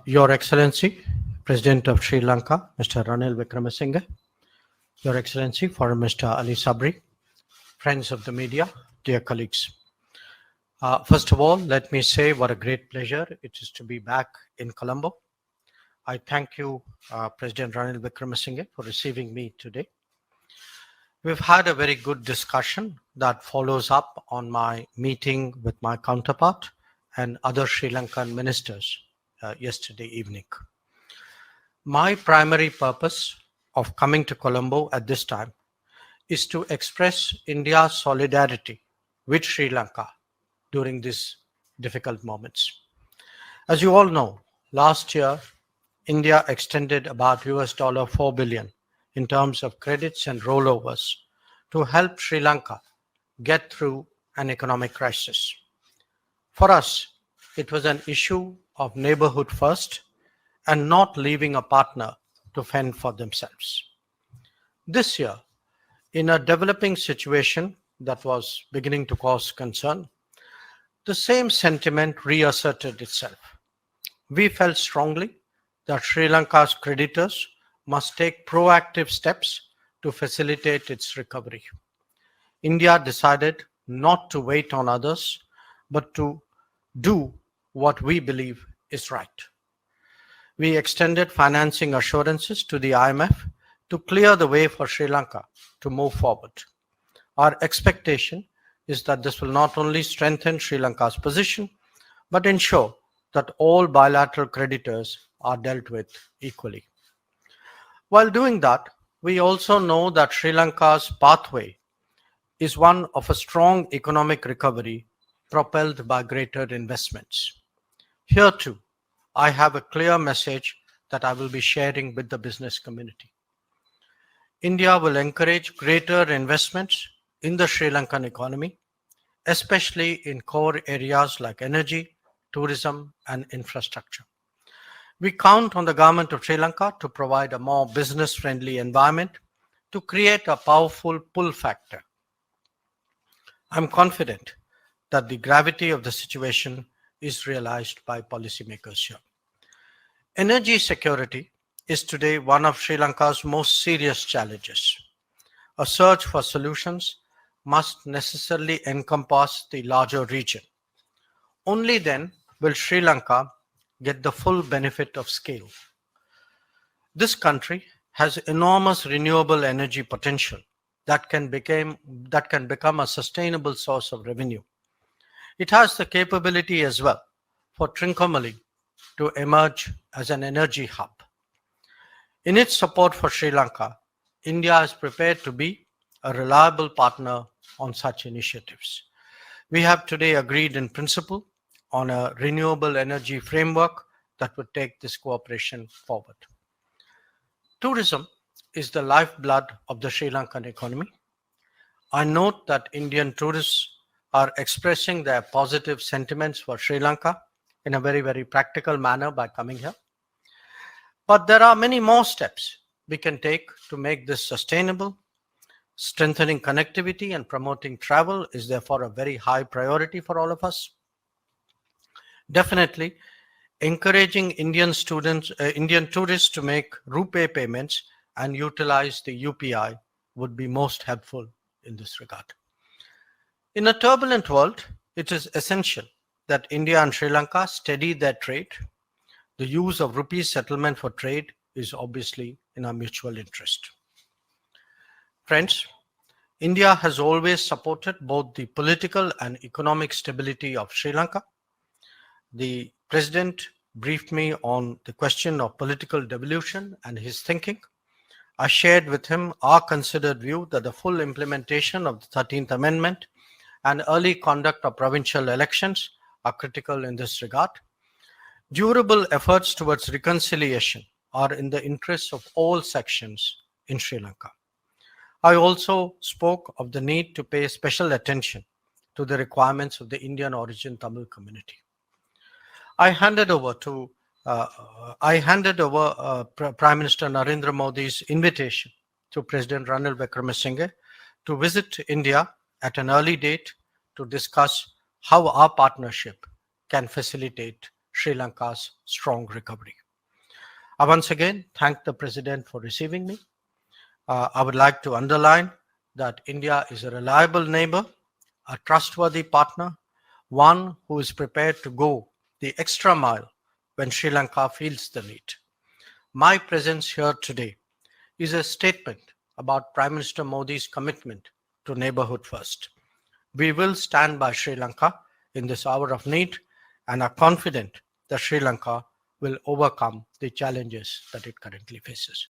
Your Excellency, President of Sri Lanka, Mr. Ranil Wickremesinghe, Your Excellency, Foreign Minister Ali Sabri, friends of the media, dear colleagues. First of all, let me say what a great pleasure it is to be back in Colombo. I thank you, President Ranil Wickremesinghe, for receiving me today. We've had a very good discussion that follows up on my meeting with my counterpart and other Sri Lankan ministers yesterday evening. My primary purpose of coming to Colombo at this time is to express India's solidarity with Sri Lanka during these difficult moments. As you all know, last year, India extended about $4 billion in terms of credits and rollovers to help Sri Lanka get through an economic crisis. For us, it was an issue of neighborhood first and not leaving a partner to fend for themselves. This year, in a developing situation that was beginning to cause concern, the same sentiment reasserted itself. We felt strongly that Sri Lanka's creditors must take proactive steps to facilitate its recovery. India decided not to wait on others, but to do what we believe is right. We extended financing assurances to the IMF to clear the way for Sri Lanka to move forward. Our expectation is that this will not only strengthen Sri Lanka's position, but ensure that all bilateral creditors are dealt with equally. While doing that, we also know that Sri Lanka's pathway is one of a strong economic recovery propelled by greater investments. Here too, I have a clear message that I will be sharing with the business community. India will encourage greater investments in the Sri Lankan economy, especially in core areas like energy, tourism, and infrastructure. We count on the government of Sri Lanka to provide a more business-friendly environment to create a powerful pull factor. I'm confident that the gravity of the situation is realized by policymakers here. Energy security is today one of Sri Lanka's most serious challenges. A search for solutions must necessarily encompass the larger region. Only then will Sri Lanka get the full benefit of scale. This country has enormous renewable energy potential that can become a sustainable source of revenue. It has the capability as well for Trincomalee to emerge as an energy hub. In its support for Sri Lanka, India is prepared to be a reliable partner on such initiatives. We have today agreed in principle on a renewable energy framework that would take this cooperation forward. Tourism is the lifeblood of the Sri Lankan economy. I note that Indian tourists are expressing their positive sentiments for Sri Lanka in a very, very practical manner by coming here. But there are many more steps we can take to make this sustainable. Strengthening connectivity and promoting travel is therefore a very high priority for all of us. Definitely, encouraging Indian tourists to make RuPay payments and utilize the UPI would be most helpful in this regard. In a turbulent world, it is essential that India and Sri Lanka steady their trade. The use of rupee settlement for trade is obviously in our mutual interest. Friends, India has always supported both the political and economic stability of Sri Lanka. The President briefed me on the question of political devolution and his thinking. I shared with him our considered view that the full implementation of the 13th Amendment and early conduct of provincial elections are critical in this regard. Durable efforts towards reconciliation are in the interests of all sections in Sri Lanka. I also spoke of the need to pay special attention to the requirements of the Indian origin Tamil community. I handed over Prime Minister Narendra Modi's invitation to President Ranil Wickremesinghe to visit India at an early date to discuss how our partnership can facilitate Sri Lanka's strong recovery. I once again thank the President for receiving me. I would like to underline that India is a reliable neighbor, a trustworthy partner, one who is prepared to go the extra mile when Sri Lanka feels the need. My presence here today is a statement about Prime Minister Modi's commitment to neighborhood first. We will stand by Sri Lanka in this hour of need and are confident that Sri Lanka will overcome the challenges that it currently faces.